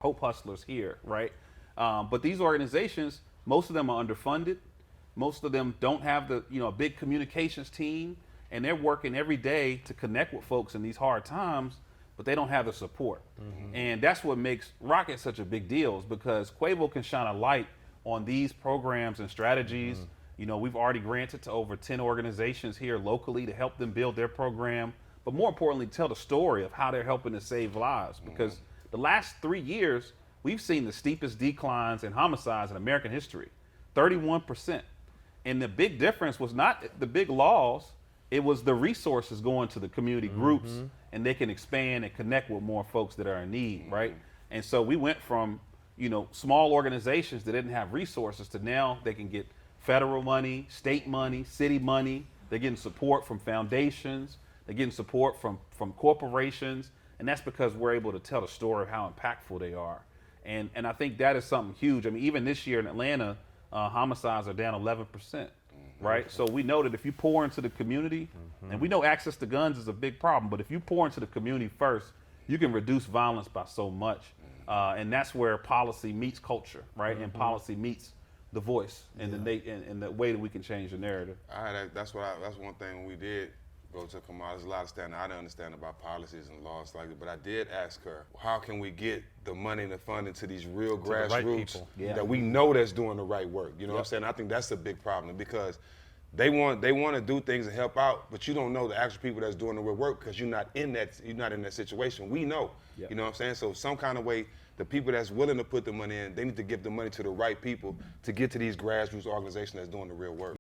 hope hustlers here, right? But these organizations, most of them are underfunded. Most of them don't have the a big communications team, and they're working every day to connect with folks in these hard times, but they don't have the support. And that's what makes Rocket such a big deal, is because Quavo can shine a light on these programs and strategies. We've already granted to over 10 organizations here locally to help them build their program, but more importantly, tell the story of how they're helping to save lives. Because the last 3 years, we've seen the steepest declines in homicides in American history, 31%. And the big difference was not the big laws, it was the resources going to the community groups, and they can expand and connect with more folks that are in need, right? And so we went from, small organizations that didn't have resources to now they can get federal money, state money, city money. They're getting support from foundations. They're getting support from corporations. And that's because we're able to tell the story of how impactful they are. And I think that is something huge. I mean, even this year in Atlanta, homicides are down 11%, right? So we know that if you pour into the community, and we know access to guns is a big problem, but if you pour into the community first, you can reduce violence by so much. And that's where policy meets culture, right? And policy meets the voice and the way that we can change the narrative. That's one thing when we did go to Kamala. There's a lot of standing I didn't understand about policies and laws like that, but I did ask her, how can we get the money and the funding to these real grassroots that we know that's doing the right work? You know what I'm saying? I think that's a big problem, because they want to do things and help out, but you don't know the actual people that's doing the real work because you're not in that situation. We know. You know what I'm saying? So some kind of way, the people that's willing to put the money in, they need to give the money to the right people to get to these grassroots organizations that's doing the real work.